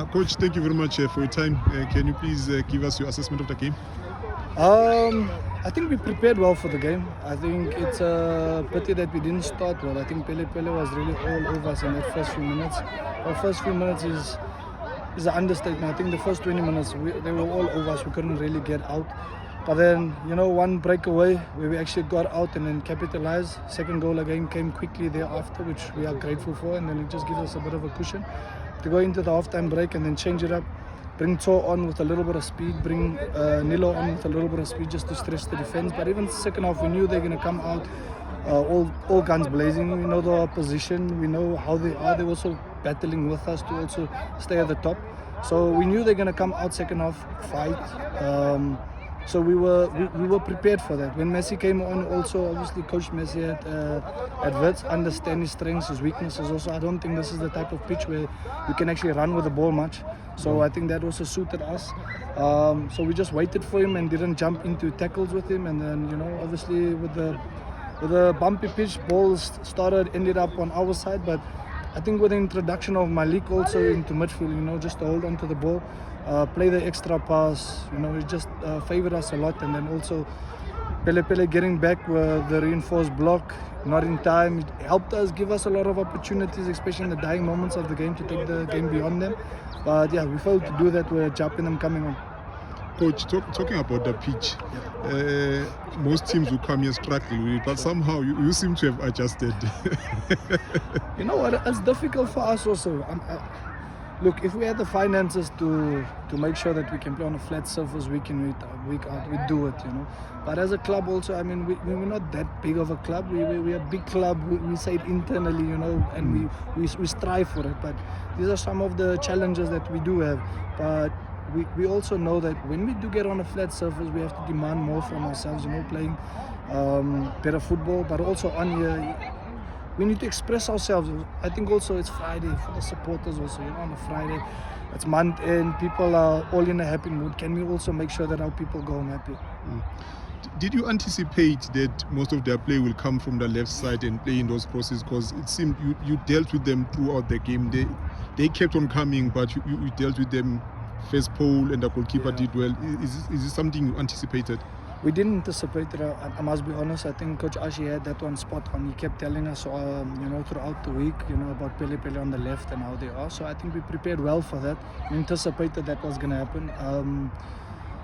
Coach, thank you very much for your time. Can you please give us your assessment of the game? I think we prepared well for the game. I think it's a pity that we didn't start well. I think Pele was really all over us in that first few minutes. Our first few minutes is an understatement. I think the first 20 minutes they were all over us. We couldn't really get out. But then, one breakaway where we actually got out and then capitalized. Second goal again came quickly thereafter, which we are grateful for, and then it just gives us a bit of a cushion to go into the halftime break and then change it up. Bring Tor on with a little bit of speed, bring Nilo on with a little bit of speed just to stress the defense. But even the second half, we knew they're going to come out all guns blazing. We know the opposition, we know how they are. They're also battling with us to also stay at the top. So we knew they're going to come out second half, fight. So we were prepared for that. When Messi came on, also obviously Coach Messi at Wits understand his strengths, his weaknesses. Also, I don't think this is the type of pitch where you can actually run with the ball much. So I think that also suited us. So we just waited for him and didn't jump into tackles with him. And then obviously with the bumpy pitch, balls ended up on our side. But I think with the introduction of Malik also into midfield, just to hold on to the ball. Play the extra pass, it just favored us a lot. And then also Pele getting back with the reinforced block, not in time, it helped us, give us a lot of opportunities, especially in the dying moments of the game, to take the game beyond them. But yeah, we failed to do that with Japinam coming on. Coach, talking about the pitch, most teams will come here struggling with it, but somehow you seem to have adjusted. You know what, it's difficult for us also. Look, if we had the finances to make sure that we can play on a flat surface week in, week out, we'd do it, But as a club also, I mean, we're not that big of a club. We're a big club, we say it internally, and we strive for it. But these are some of the challenges that we do have. But we also know that when we do get on a flat surface, we have to demand more from ourselves, playing better football, but also on here. We need to express ourselves. I think also it's Friday for the supporters also, on a Friday. It's month end, people are all in a happy mood. Can we also make sure that our people go home happy? Did you anticipate that most of their play will come from the left side and play in those crosses? Because it seemed you dealt with them throughout the game. They kept on coming, but you dealt with them first pole and the goalkeeper did well. Is this something you anticipated? We didn't anticipate it, I must be honest. I think Coach Ashi had that one spot on. He kept telling us, throughout the week, about Pele on the left and how they are. So I think we prepared well for that. We anticipated that was going to happen.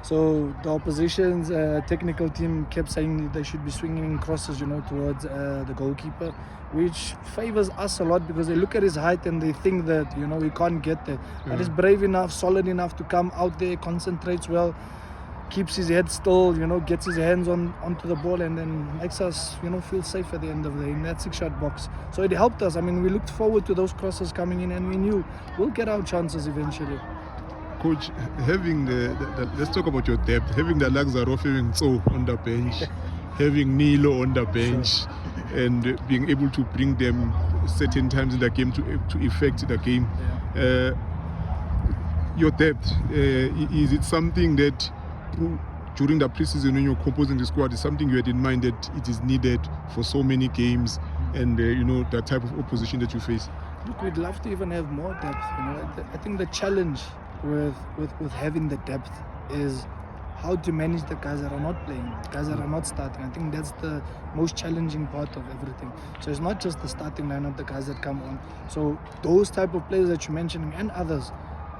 So the opposition's technical team kept saying they should be swinging crosses, towards the goalkeeper, which favors us a lot because they look at his height and they think that, he can't get there. But he's brave enough, solid enough to come out there, concentrates well, keeps his head still, gets his hands onto the ball and then makes us, feel safe at the end of the day in that 6-shot box. So it helped us. I mean, we looked forward to those crosses coming in and we knew we'll get our chances eventually. Coach, having let's talk about your depth. Having the luxury of having Tso on the bench, having Nilo on the bench, and being able to bring them certain times in the game to affect the game. Your depth, is it something that during the preseason when you're composing the squad is something you had in mind that it is needed for so many games and the type of opposition that you face? Look, we'd love to even have more depth. I think the challenge with having the depth is how to manage the guys that are not playing, guys that are not starting. I think that's the most challenging part of everything. So it's not just the starting lineup, the guys that come on. So those type of players that you're mentioning and others,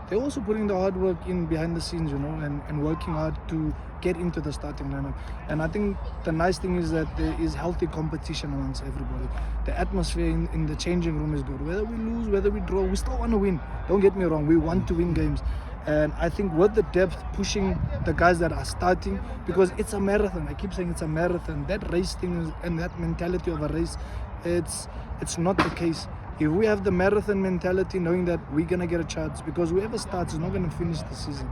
they're also putting the hard work in behind the scenes, and working hard to get into the starting lineup. And I think the nice thing is that there is healthy competition amongst everybody. The atmosphere in the changing room is good. Whether we lose, whether we draw, we still want to win. Don't get me wrong, we want to win games. And I think with the depth, pushing the guys that are starting, because it's a marathon. I keep saying it's a marathon. That race thing and that mentality of a race, it's not the case. If we have the marathon mentality, knowing that we're going to get a chance, because whoever starts is not going to finish the season.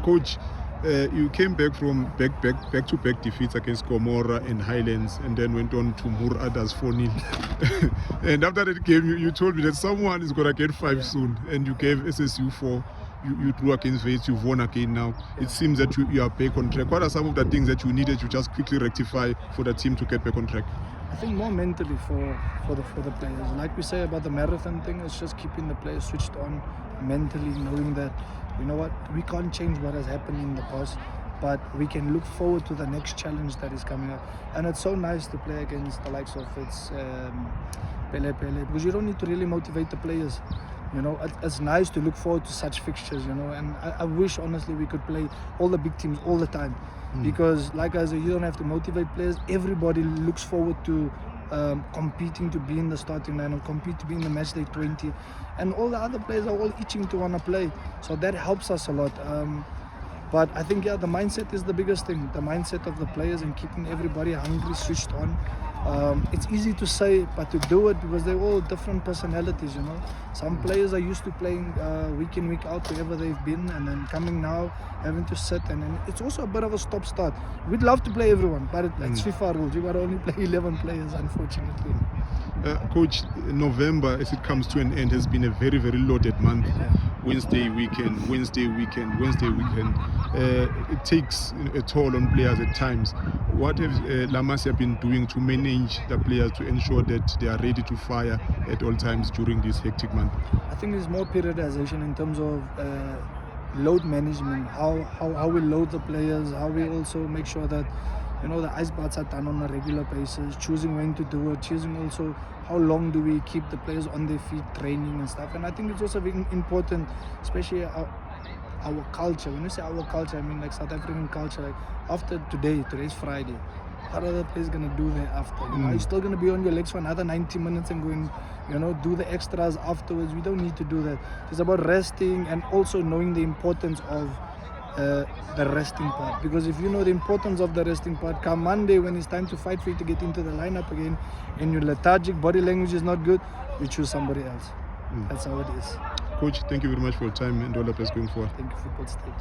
Coach, you came back from back-to-back defeats against Gomorrah and Highlands and then went on to Muradas 4-0. And after that game, you told me that someone is going to get 5 soon, and you gave SSU 4. You drew against Wits, you've won again now. It seems that you are back on track. What are some of the things that you needed to just quickly rectify for the team to get back on track? I think more mentally for the players. Like we say about the marathon thing, it's just keeping the players switched on mentally, knowing that, you know what, we can't change what has happened in the past, but we can look forward to the next challenge that is coming up. And it's so nice to play against the likes of Pele, because you don't need to really motivate the players. You know, it's nice to look forward to such fixtures, you know, and I wish honestly we could play all the big teams all the time, because like I said, you don't have to motivate players. Everybody looks forward to competing to be in the starting lineup, compete to be in the match day 20, and all the other players are all itching to want to play, so that helps us a lot. But I think, yeah, the mindset is the biggest thing, the mindset of the players and keeping everybody hungry, switched on. It's easy to say, but to do it, because they're all different personalities, you know. Some players are used to playing week in, week out, wherever they've been, and then coming now, having to sit, and it's also a bit of a stop-start. We'd love to play everyone, but it's FIFA rules. You got to only play 11 players, unfortunately. Coach, November, as it comes to an end, has been a very, very loaded month. Wednesday weekend. It takes a toll on players at times. What have Masia been doing to manage the players to ensure that they are ready to fire at all times during this hectic month? I think there's more periodization in terms of load management, how we load the players, how we also make sure that, you know, the ice baths are done on a regular basis, choosing when to do it, choosing also how long do we keep the players on their feet, training and stuff. And I think it's also very important, especially our culture. When you say our culture, I mean like South African culture. Like after today's Friday, what are the players going to do thereafter? You know, are you still going to be on your legs for another 90 minutes and going, you know, do the extras afterwards? We don't need to do that. It's about resting and also knowing the importance of the resting part, because if you know the importance of the resting part, come Monday when it's time to fight for you to get into the lineup again and your lethargic body language is not good, you choose somebody else. That's how it is. Coach, thank you very much for your time and all the best going forward. Thank you, Football Stage.